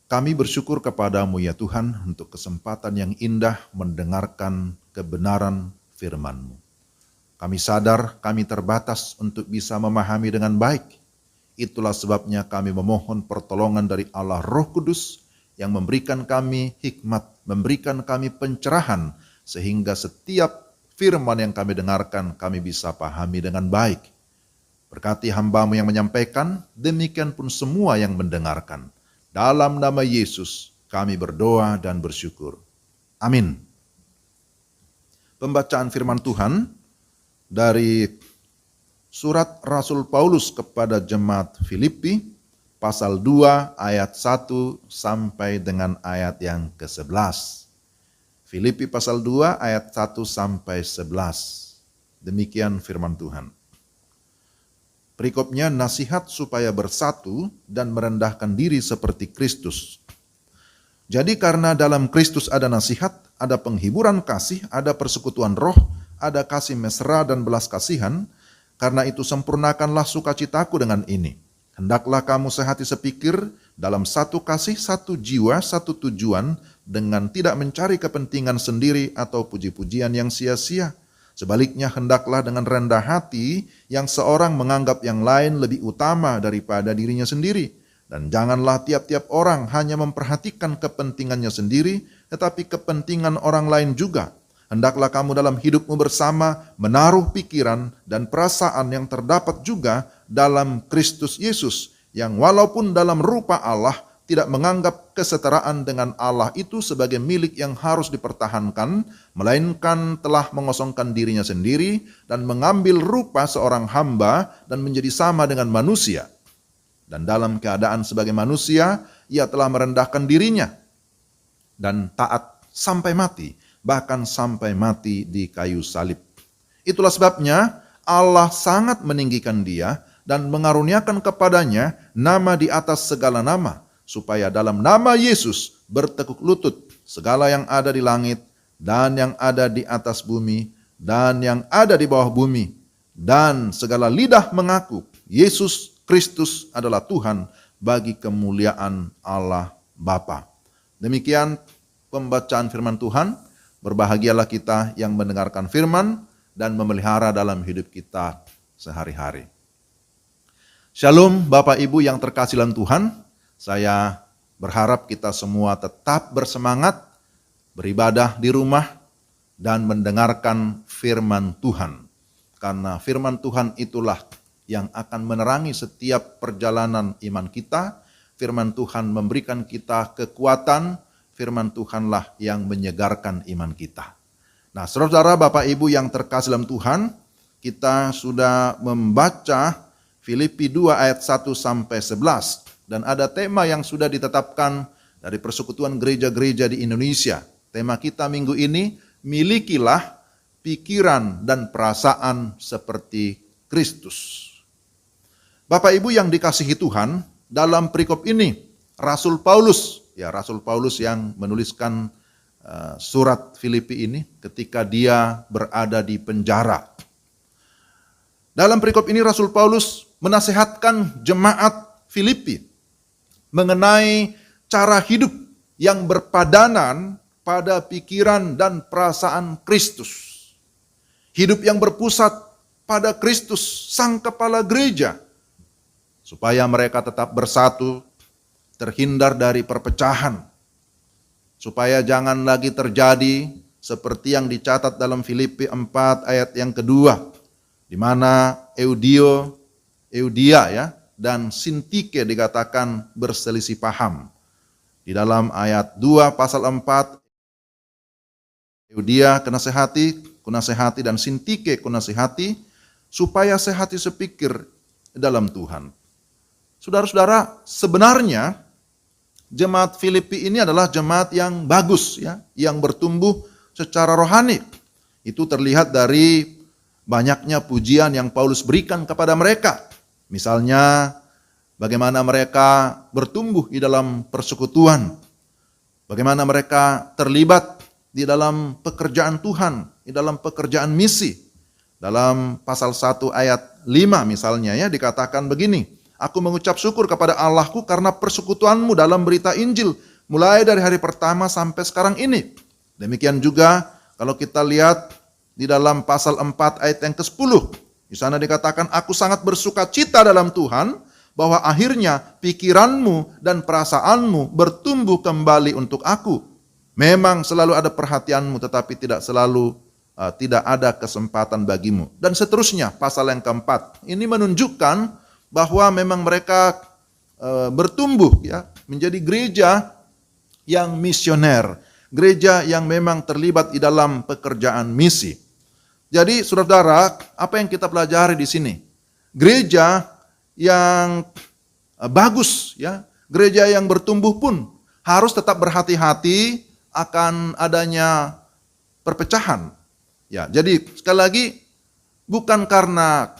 Kami bersyukur kepadamu ya Tuhan untuk kesempatan yang indah mendengarkan kebenaran firman-Mu. Kami sadar kami terbatas untuk bisa memahami dengan baik. Itulah sebabnya kami memohon pertolongan dari Allah Roh Kudus yang memberikan kami hikmat, memberikan kami pencerahan, sehingga setiap firman yang kami dengarkan kami bisa pahami dengan baik. Berkati hamba-Mu yang menyampaikan, demikian pun semua yang mendengarkan. Dalam nama Yesus kami berdoa dan bersyukur. Amin. Pembacaan firman Tuhan dari surat Rasul Paulus kepada jemaat Filipi, pasal 2 ayat 1 sampai dengan ayat yang ke-11. Filipi pasal 2 ayat 1 sampai 11. Demikian firman Tuhan. Perikopnya nasihat supaya bersatu dan merendahkan diri seperti Kristus. Jadi karena dalam Kristus ada nasihat, ada penghiburan kasih, ada persekutuan roh, ada kasih mesra dan belas kasihan, karena itu sempurnakanlah sukacitaku dengan ini. Hendaklah kamu sehati sepikir dalam satu kasih, satu jiwa, satu tujuan, dengan tidak mencari kepentingan sendiri atau puji-pujian yang sia-sia. Sebaliknya hendaklah dengan rendah hati yang seorang menganggap yang lain lebih utama daripada dirinya sendiri. Dan janganlah tiap-tiap orang hanya memperhatikan kepentingannya sendiri, tetapi kepentingan orang lain juga. Hendaklah kamu dalam hidupmu bersama menaruh pikiran dan perasaan yang terdapat juga dalam Kristus Yesus, yang walaupun dalam rupa Allah tidak menganggap kesetaraan dengan Allah itu sebagai milik yang harus dipertahankan, melainkan telah mengosongkan dirinya sendiri dan mengambil rupa seorang hamba dan menjadi sama dengan manusia. Dan dalam keadaan sebagai manusia, ia telah merendahkan dirinya dan taat sampai mati, bahkan sampai mati di kayu salib. Itulah sebabnya Allah sangat meninggikan dia dan mengaruniakan kepadanya nama di atas segala nama, supaya dalam nama Yesus bertekuk lutut segala yang ada di langit dan yang ada di atas bumi dan yang ada di bawah bumi, dan segala lidah mengaku Yesus Kristus adalah Tuhan, bagi kemuliaan Allah Bapa. Demikian pembacaan firman Tuhan. Berbahagialah kita yang mendengarkan firman dan memelihara dalam hidup kita sehari-hari. Shalom Bapak Ibu yang terkasih dalam Tuhan. Saya berharap kita semua tetap bersemangat, beribadah di rumah, dan mendengarkan firman Tuhan. Karena firman Tuhan itulah yang akan menerangi setiap perjalanan iman kita. Firman Tuhan memberikan kita kekuatan, firman Tuhanlah yang menyegarkan iman kita. Nah, saudara-saudara, Bapak Ibu yang terkasih dalam Tuhan, kita sudah membaca Filipi 2 ayat 1 sampai 11. Dan ada tema yang sudah ditetapkan dari persekutuan gereja-gereja di Indonesia. Tema kita minggu ini, milikilah pikiran dan perasaan seperti Kristus. Bapak Ibu yang dikasihi Tuhan, dalam perikop ini Rasul Paulus yang menuliskan surat Filipi ini ketika dia berada di penjara. Dalam perikop ini Rasul Paulus menasihatkan jemaat Filipi mengenai cara hidup yang berpadanan pada pikiran dan perasaan Kristus. Hidup yang berpusat pada Kristus, Sang Kepala Gereja, supaya mereka tetap bersatu, terhindar dari perpecahan, supaya jangan lagi terjadi seperti yang dicatat dalam Filipi 4 ayat yang kedua, di mana Eudia dan Sintike dikatakan berselisih paham. Di dalam ayat 2 pasal 4, Eudia kunasehati dan Sintike kunasehati, supaya sehati sepikir dalam Tuhan. Saudara-saudara, sebenarnya jemaat Filipi ini adalah jemaat yang bagus, yang bertumbuh secara rohani. Itu terlihat dari banyaknya pujian yang Paulus berikan kepada mereka. Misalnya, bagaimana mereka bertumbuh di dalam persekutuan, bagaimana mereka terlibat di dalam pekerjaan Tuhan, di dalam pekerjaan misi. Dalam pasal 1 ayat 5 misalnya dikatakan begini, Aku mengucap syukur kepada Allahku karena persekutuanmu dalam berita Injil, mulai dari hari pertama sampai sekarang ini. Demikian juga kalau kita lihat di dalam pasal 4 ayat yang ke-10. Di sana dikatakan, aku sangat bersuka cita dalam Tuhan, bahwa akhirnya pikiranmu dan perasaanmu bertumbuh kembali untuk aku. Memang selalu ada perhatianmu, tetapi tidak tidak ada kesempatan bagimu. Dan seterusnya, pasal yang keempat. Ini menunjukkan bahwa memang mereka bertumbuh ya menjadi gereja yang misioner, gereja yang memang terlibat di dalam pekerjaan misi. Jadi saudara-saudara, apa yang kita pelajari di sini? Gereja yang bagus ya, gereja yang bertumbuh pun harus tetap berhati-hati akan adanya perpecahan. Ya, jadi sekali lagi bukan karena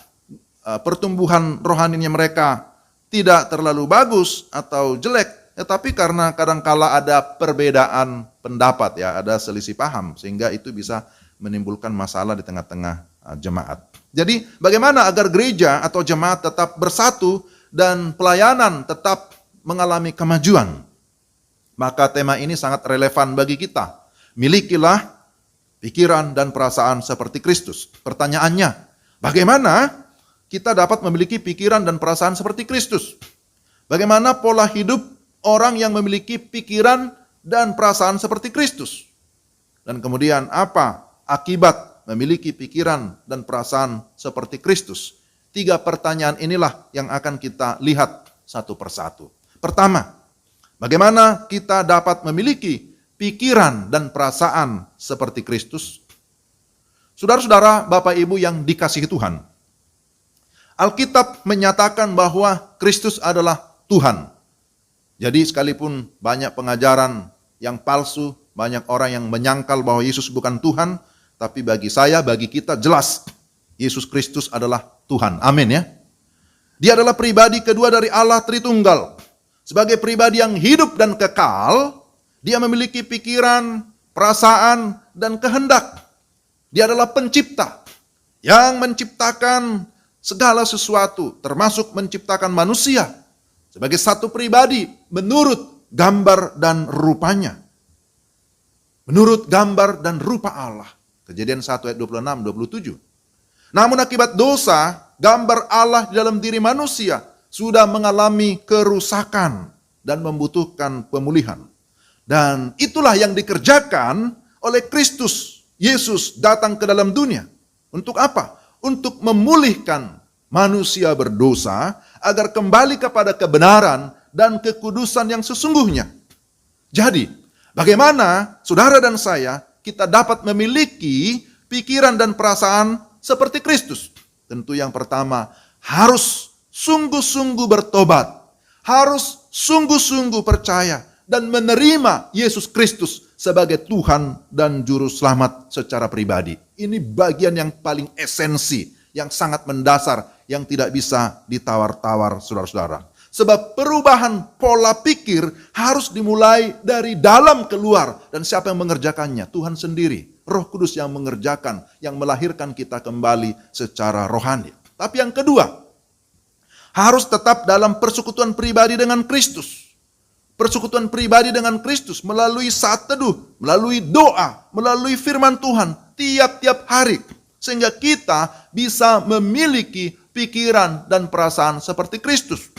pertumbuhan rohaninya mereka tidak terlalu bagus atau jelek, tetapi karena kadangkala ada perbedaan pendapat ya, ada selisih paham sehingga itu bisa menimbulkan masalah di tengah-tengah jemaat. Jadi bagaimana agar gereja atau jemaat tetap bersatu dan pelayanan tetap mengalami kemajuan? Maka tema ini sangat relevan bagi kita. Milikilah pikiran dan perasaan seperti Kristus. Pertanyaannya, bagaimana kita dapat memiliki pikiran dan perasaan seperti Kristus? Bagaimana pola hidup orang yang memiliki pikiran dan perasaan seperti Kristus? Dan kemudian apa akibat memiliki pikiran dan perasaan seperti Kristus? 3 pertanyaan inilah yang akan kita lihat satu persatu. Pertama, bagaimana kita dapat memiliki pikiran dan perasaan seperti Kristus? Saudara-saudara, Bapak Ibu yang dikasihi Tuhan, Alkitab menyatakan bahwa Kristus adalah Tuhan. Jadi sekalipun banyak pengajaran yang palsu, banyak orang yang menyangkal bahwa Yesus bukan Tuhan, tapi bagi saya, bagi kita jelas Yesus Kristus adalah Tuhan. Amin ya. Dia adalah pribadi kedua dari Allah Tritunggal. Sebagai pribadi yang hidup dan kekal, dia memiliki pikiran, perasaan, dan kehendak. Dia adalah pencipta yang menciptakan segala sesuatu, termasuk menciptakan manusia sebagai satu pribadi menurut gambar dan rupanya. Menurut gambar dan rupa Allah. Kejadian 1 ayat 26-27. Namun akibat dosa, gambar Allah di dalam diri manusia sudah mengalami kerusakan dan membutuhkan pemulihan. Dan itulah yang dikerjakan oleh Kristus. Yesus datang ke dalam dunia. Untuk apa? Untuk memulihkan manusia berdosa agar kembali kepada kebenaran dan kekudusan yang sesungguhnya. Jadi, bagaimana saudara dan saya kita dapat memiliki pikiran dan perasaan seperti Kristus? Tentu yang pertama, harus sungguh-sungguh bertobat, harus sungguh-sungguh percaya dan menerima Yesus Kristus sebagai Tuhan dan Juru Selamat secara pribadi. Ini bagian yang paling esensi, yang sangat mendasar, yang tidak bisa ditawar-tawar saudara-saudara. Sebab perubahan pola pikir harus dimulai dari dalam keluar. Dan siapa yang mengerjakannya? Tuhan sendiri. Roh Kudus yang mengerjakan, yang melahirkan kita kembali secara rohani. Tapi yang kedua, harus tetap dalam persekutuan pribadi dengan Kristus. Persekutuan pribadi dengan Kristus melalui saat teduh, melalui doa, melalui firman Tuhan tiap-tiap hari. Sehingga kita bisa memiliki pikiran dan perasaan seperti Kristus.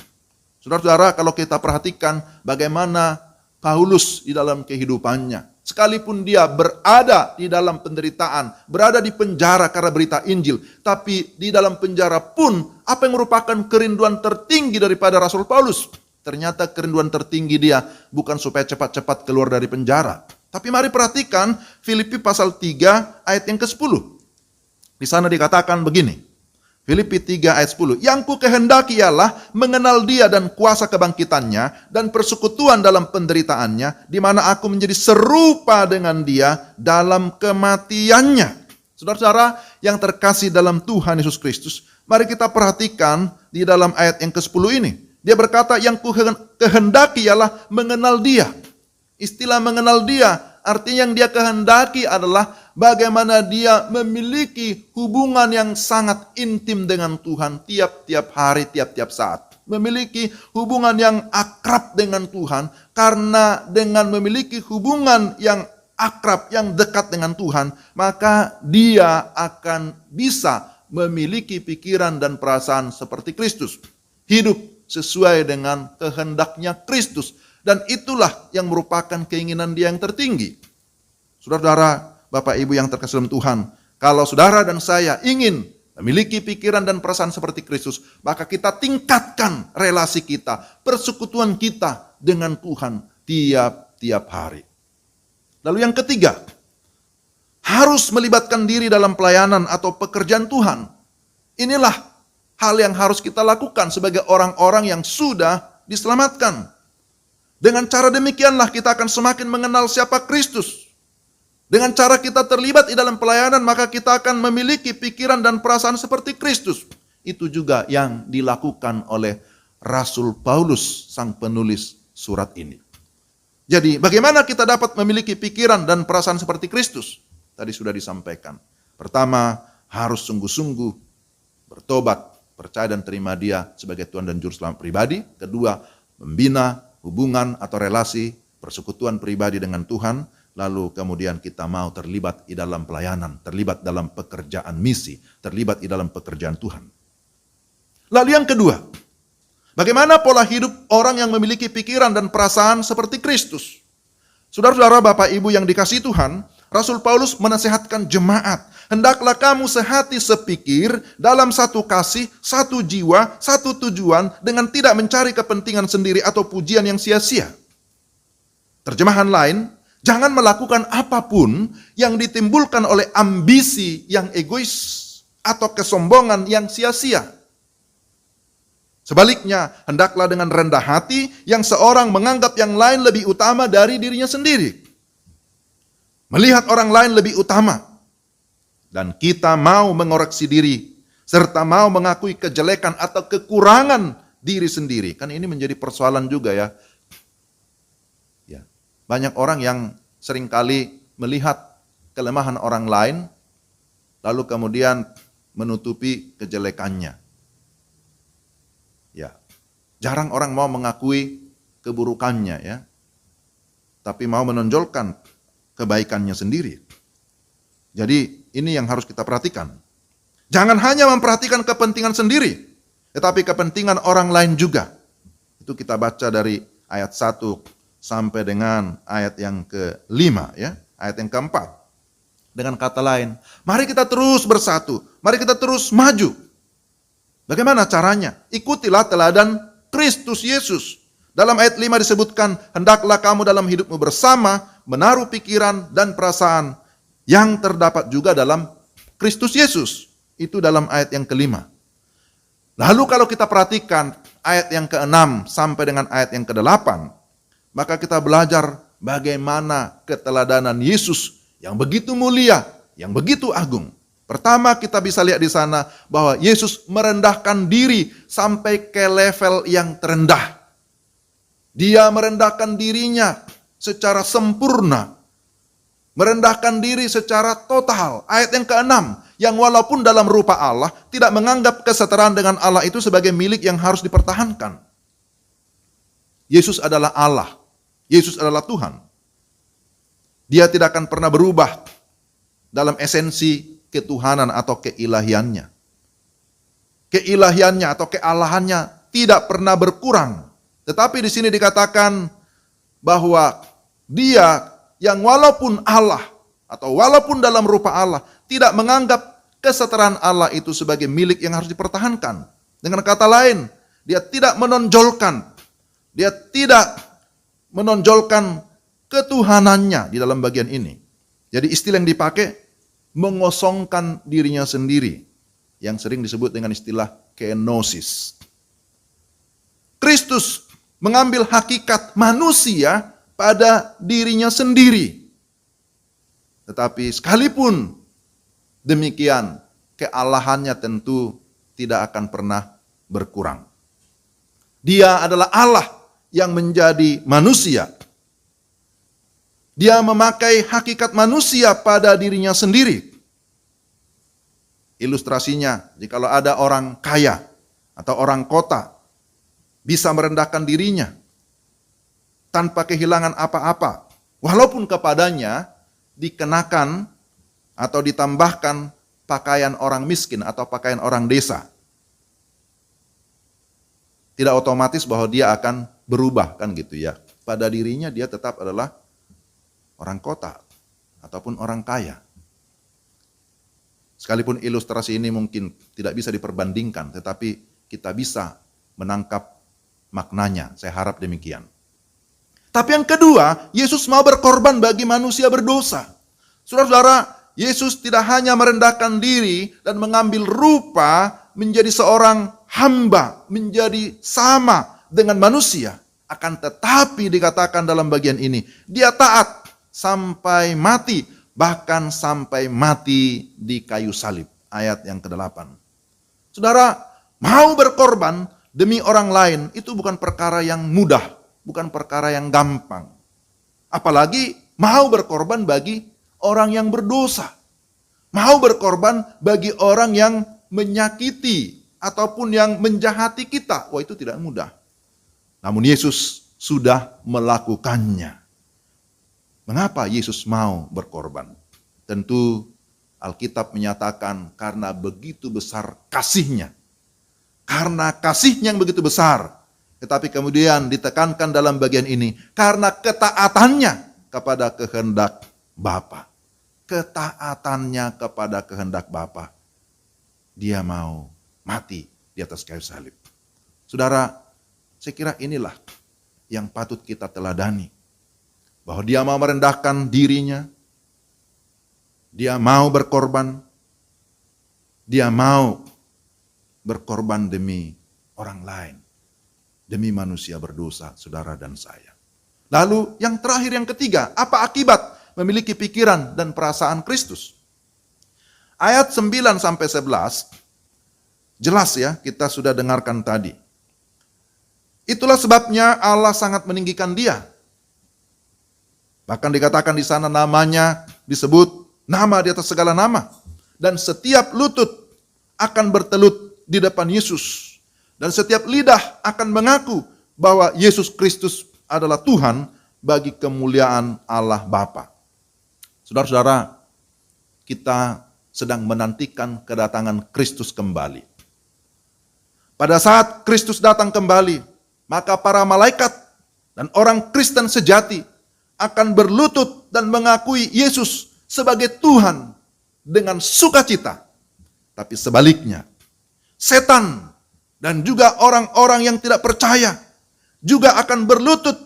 Saudara-saudara, kalau kita perhatikan bagaimana Paulus di dalam kehidupannya. Sekalipun dia berada di dalam penderitaan, berada di penjara karena berita Injil. Tapi di dalam penjara pun, apa yang merupakan kerinduan tertinggi daripada Rasul Paulus? Ternyata kerinduan tertinggi dia bukan supaya cepat-cepat keluar dari penjara. Tapi mari perhatikan Filipi pasal 3 ayat yang ke-10. Di sana dikatakan begini. Filipi 3 ayat 10. Yang ku kehendaki ialah mengenal dia dan kuasa kebangkitannya dan persekutuan dalam penderitaannya, di mana aku menjadi serupa dengan dia dalam kematiannya. Saudara-saudara yang terkasih dalam Tuhan Yesus Kristus, mari kita perhatikan di dalam ayat yang ke-10 ini. Dia berkata, yang ku kehendaki ialah mengenal dia. Istilah mengenal dia, artinya yang dia kehendaki adalah bagaimana dia memiliki hubungan yang sangat intim dengan Tuhan tiap-tiap hari, tiap-tiap saat. memiliki hubungan yang akrab dengan Tuhan, karena dengan memiliki hubungan yang akrab, yang dekat dengan Tuhan, maka dia akan bisa memiliki pikiran dan perasaan seperti Kristus. Hidup sesuai dengan kehendaknya Kristus. Dan itulah yang merupakan keinginan dia yang tertinggi. Saudara-saudara, Bapak Ibu yang terkasih dalam Tuhan, kalau saudara dan saya ingin memiliki pikiran dan perasaan seperti Kristus, maka kita tingkatkan relasi kita, persekutuan kita dengan Tuhan tiap-tiap hari. Lalu yang ketiga, harus melibatkan diri dalam pelayanan atau pekerjaan Tuhan. Inilah hal yang harus kita lakukan sebagai orang-orang yang sudah diselamatkan. Dengan cara demikianlah kita akan semakin mengenal siapa Kristus. Dengan cara kita terlibat di dalam pelayanan, maka kita akan memiliki pikiran dan perasaan seperti Kristus. Itu juga yang dilakukan oleh Rasul Paulus, sang penulis surat ini. Jadi bagaimana kita dapat memiliki pikiran dan perasaan seperti Kristus? Tadi sudah disampaikan. Pertama, harus sungguh-sungguh bertobat, percaya dan terima Dia sebagai Tuhan dan Juru Selamat pribadi. Kedua, membina hubungan atau relasi persekutuan pribadi dengan Tuhan. Lalu kemudian kita mau terlibat di dalam pelayanan, terlibat dalam pekerjaan misi, terlibat di dalam pekerjaan Tuhan. Lalu yang kedua, bagaimana pola hidup orang yang memiliki pikiran dan perasaan seperti Kristus? Saudara-saudara, Bapak Ibu yang dikasihi Tuhan, Rasul Paulus menasihatkan jemaat, hendaklah kamu sehati sepikir dalam satu kasih, satu jiwa, satu tujuan, dengan tidak mencari kepentingan sendiri atau pujian yang sia-sia. Terjemahan lain, jangan melakukan apapun yang ditimbulkan oleh ambisi yang egois atau kesombongan yang sia-sia. Sebaliknya, hendaklah dengan rendah hati yang seorang menganggap yang lain lebih utama dari dirinya sendiri. Melihat orang lain lebih utama. Dan kita mau mengoreksi diri, serta mau mengakui kejelekan atau kekurangan diri sendiri. Kan ini menjadi persoalan juga ya. Banyak orang yang seringkali melihat kelemahan orang lain, lalu kemudian menutupi kejelekannya. Ya, jarang orang mau mengakui keburukannya ya, tapi mau menonjolkan kebaikannya sendiri. Jadi ini yang harus kita perhatikan. Jangan hanya memperhatikan kepentingan sendiri, tetapi kepentingan orang lain juga. Itu kita baca dari ayat 1 sampai dengan ayat yang ke-5 ya, ayat yang ke-4. Dengan kata lain, mari kita terus bersatu, mari kita terus maju. Bagaimana caranya? Ikutilah teladan Kristus Yesus. Dalam ayat 5 disebutkan, hendaklah kamu dalam hidupmu bersama menaruh pikiran dan perasaan yang terdapat juga dalam Kristus Yesus. Itu dalam ayat yang ke-5. Lalu kalau kita perhatikan ayat yang ke-6 sampai dengan ayat yang ke-8, maka kita belajar bagaimana keteladanan Yesus yang begitu mulia, yang begitu agung. Pertama kita bisa lihat di sana bahwa Yesus merendahkan diri sampai ke level yang terendah. Dia merendahkan dirinya secara sempurna. Merendahkan diri secara total. Ayat yang ke-6, yang walaupun dalam rupa Allah, tidak menganggap kesetaraan dengan Allah itu sebagai milik yang harus dipertahankan. Yesus adalah Allah. Yesus adalah Tuhan. Dia tidak akan pernah berubah dalam esensi ketuhanan atau keilahiannya. Keilahiannya atau kealahannya tidak pernah berkurang. Tetapi di sini dikatakan bahwa Dia yang walaupun Allah atau walaupun dalam rupa Allah tidak menganggap kesetaraan Allah itu sebagai milik yang harus dipertahankan. Dengan kata lain, Dia tidak menonjolkan, Dia tidak menonjolkan ketuhanannya di dalam bagian ini. Jadi istilah yang dipakai mengosongkan dirinya sendiri, yang sering disebut dengan istilah kenosis. Kristus mengambil hakikat manusia pada dirinya sendiri. Tetapi sekalipun demikian, kealahannya tentu tidak akan pernah berkurang. Dia adalah Allah yang menjadi manusia. Dia memakai hakikat manusia pada dirinya sendiri. Ilustrasinya, jikalau ada orang kaya atau orang kota bisa merendahkan dirinya tanpa kehilangan apa-apa, walaupun kepadanya dikenakan atau ditambahkan pakaian orang miskin atau pakaian orang desa. Tidak otomatis bahwa dia akan berubah, kan gitu ya. Pada dirinya dia tetap adalah orang kota ataupun orang kaya. Sekalipun ilustrasi ini mungkin tidak bisa diperbandingkan, tetapi kita bisa menangkap maknanya. Saya harap demikian. Tapi yang kedua, Yesus mau berkorban bagi manusia berdosa. Saudara-saudara, Yesus tidak hanya merendahkan diri dan mengambil rupa menjadi seorang hamba, menjadi sama dengan manusia. Akan tetapi dikatakan dalam bagian ini, dia taat sampai mati, bahkan sampai mati di kayu salib. Ayat yang ke-8. Saudara, mau berkorban demi orang lain itu bukan perkara yang mudah, bukan perkara yang gampang. Apalagi mau berkorban bagi orang yang berdosa. Mau berkorban bagi orang yang menyakiti ataupun yang menjahati kita. Wah, itu tidak mudah. Namun Yesus sudah melakukannya. Mengapa Yesus mau berkorban? Tentu Alkitab menyatakan karena begitu besar kasihnya. Karena kasihnya yang begitu besar. Tetapi kemudian ditekankan dalam bagian ini, karena ketaatannya kepada kehendak Bapa. Ketaatannya kepada kehendak Bapa. Dia mau mati di atas kayu salib. Saudara, saya kira inilah yang patut kita teladani. Bahwa dia mau merendahkan dirinya, dia mau berkorban, dia mau berkorban demi orang lain. Demi manusia berdosa, saudara dan saya. Lalu yang terakhir, yang ketiga, apa akibat memiliki pikiran dan perasaan Kristus? Ayat 9-11, jelas ya, kita sudah dengarkan tadi. Itulah sebabnya Allah sangat meninggikan dia. Bahkan dikatakan di sana namanya disebut nama di atas segala nama. Dan setiap lutut akan bertelut di depan Yesus. Dan setiap lidah akan mengaku bahwa Yesus Kristus adalah Tuhan bagi kemuliaan Allah Bapa. Saudara-saudara, kita sedang menantikan kedatangan Kristus kembali. Pada saat Kristus datang kembali, maka para malaikat dan orang Kristen sejati akan berlutut dan mengakui Yesus sebagai Tuhan dengan sukacita. Tapi sebaliknya, setan dan juga orang-orang yang tidak percaya juga akan berlutut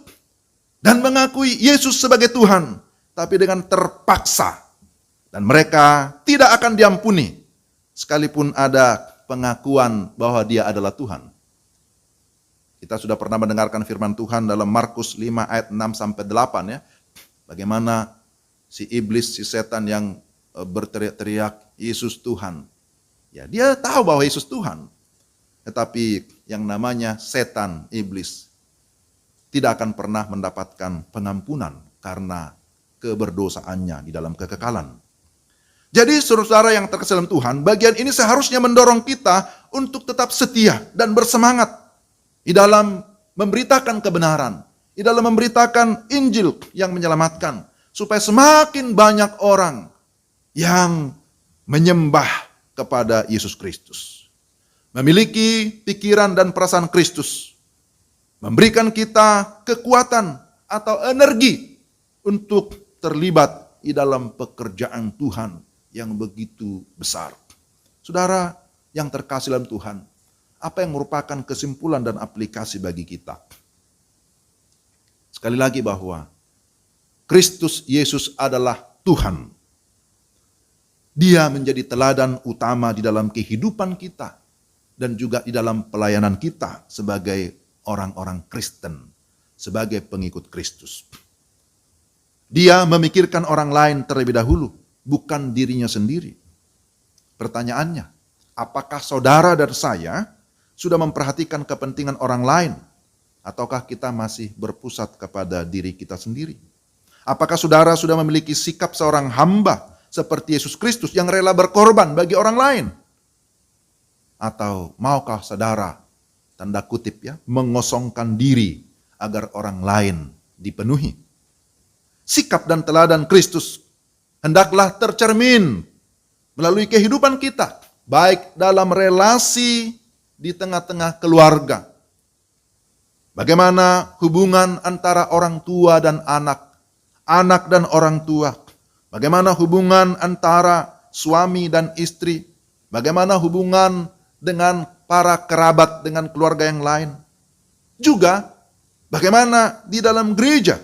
dan mengakui Yesus sebagai Tuhan, tapi dengan terpaksa. Dan mereka tidak akan diampuni, sekalipun ada pengakuan bahwa dia adalah Tuhan. Kita sudah pernah mendengarkan firman Tuhan dalam Markus 5 ayat 6-8 ya. Bagaimana si iblis, si setan yang berteriak-teriak, Yesus Tuhan. Ya, dia tahu bahwa Yesus Tuhan. Tetapi yang namanya setan, iblis, tidak akan pernah mendapatkan pengampunan karena keberdosaannya di dalam kekekalan. Jadi saudara yang terkasih dalam Tuhan, bagian ini seharusnya mendorong kita untuk tetap setia dan bersemangat di dalam memberitakan kebenaran, di dalam memberitakan Injil yang menyelamatkan, supaya semakin banyak orang yang menyembah kepada Yesus Kristus. Memiliki pikiran dan perasaan Kristus, memberikan kita kekuatan atau energi untuk terlibat di dalam pekerjaan Tuhan yang begitu besar. Saudara yang terkasih dalam Tuhan, apa yang merupakan kesimpulan dan aplikasi bagi kita? Sekali lagi bahwa Kristus Yesus adalah Tuhan. Dia menjadi teladan utama di dalam kehidupan kita dan juga di dalam pelayanan kita sebagai orang-orang Kristen, sebagai pengikut Kristus. Dia memikirkan orang lain terlebih dahulu, bukan dirinya sendiri. Pertanyaannya, apakah saudara dan saya sudah memperhatikan kepentingan orang lain? Ataukah kita masih berpusat kepada diri kita sendiri? Apakah saudara sudah memiliki sikap seorang hamba seperti Yesus Kristus yang rela berkorban bagi orang lain? Atau maukah saudara tanda kutip ya, mengosongkan diri agar orang lain dipenuhi. Sikap dan teladan Kristus hendaklah tercermin melalui kehidupan kita, baik dalam relasi di tengah-tengah keluarga. Bagaimana hubungan antara orang tua dan anak, anak dan orang tua. Bagaimana hubungan antara suami dan istri. Bagaimana hubungan dengan para kerabat, dengan keluarga yang lain. Juga bagaimana di dalam gereja.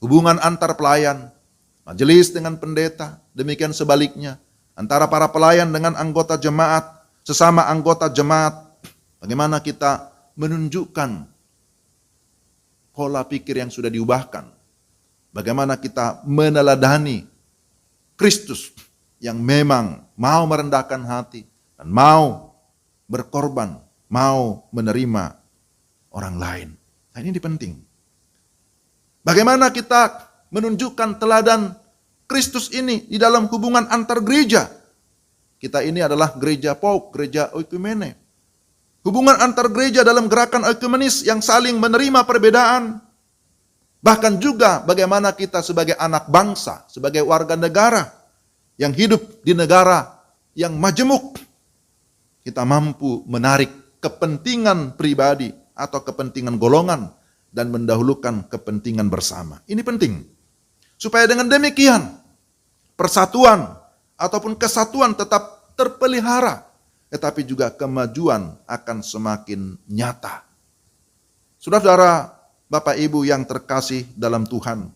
Hubungan antar pelayan, majelis dengan pendeta, demikian sebaliknya. Antara para pelayan dengan anggota jemaat, sesama anggota jemaat. Bagaimana kita menunjukkan pola pikir yang sudah diubahkan. Bagaimana kita meneladani Kristus yang memang mau merendahkan hati dan mau berkorban, mau menerima orang lain. Nah, ini penting. Bagaimana kita menunjukkan teladan Kristus ini di dalam hubungan antar gereja. Kita ini adalah gereja pauk, gereja oikumene. Hubungan antar gereja dalam gerakan ekumenis yang saling menerima perbedaan. Bahkan juga bagaimana kita sebagai anak bangsa, sebagai warga negara yang hidup di negara yang majemuk, kita mampu menarik kepentingan pribadi atau kepentingan golongan dan mendahulukan kepentingan bersama. Ini penting. Supaya dengan demikian persatuan ataupun kesatuan tetap terpelihara, tetapi juga kemajuan akan semakin nyata. Saudara-saudara, Bapak Ibu yang terkasih dalam Tuhan,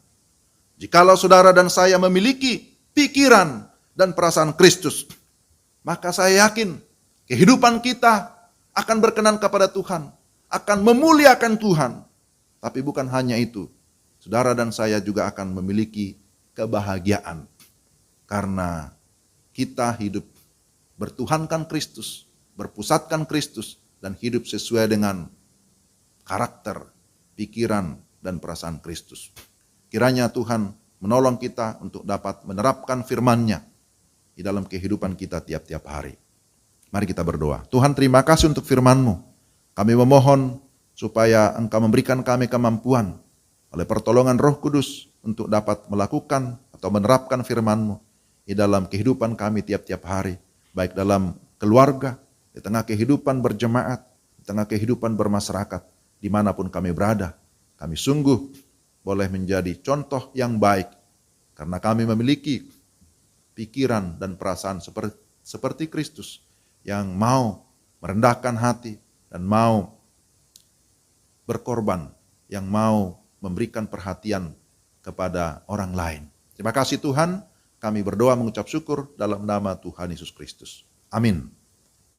jikalau saudara dan saya memiliki pikiran dan perasaan Kristus, maka saya yakin kehidupan kita akan berkenan kepada Tuhan, akan memuliakan Tuhan. Tapi bukan hanya itu, saudara dan saya juga akan memiliki kebahagiaan karena kita hidup bertuhankan Kristus, berpusatkan Kristus, dan hidup sesuai dengan karakter, pikiran, dan perasaan Kristus. Kiranya Tuhan menolong kita untuk dapat menerapkan firman-Nya di dalam kehidupan kita tiap-tiap hari. Mari kita berdoa. Tuhan, terima kasih untuk firman-Mu. Kami memohon supaya Engkau memberikan kami kemampuan oleh pertolongan Roh Kudus untuk dapat melakukan atau menerapkan firman-Mu di dalam kehidupan kami tiap-tiap hari, baik dalam keluarga, di tengah kehidupan berjemaat, di tengah kehidupan bermasyarakat, dimanapun kami berada. Kami sungguh boleh menjadi contoh yang baik, karena kami memiliki pikiran dan perasaan seperti Kristus, yang mau merendahkan hati dan mau berkorban, yang mau memberikan perhatian kepada orang lain. Terima kasih Tuhan, kami berdoa mengucap syukur dalam nama Tuhan Yesus Kristus. Amin.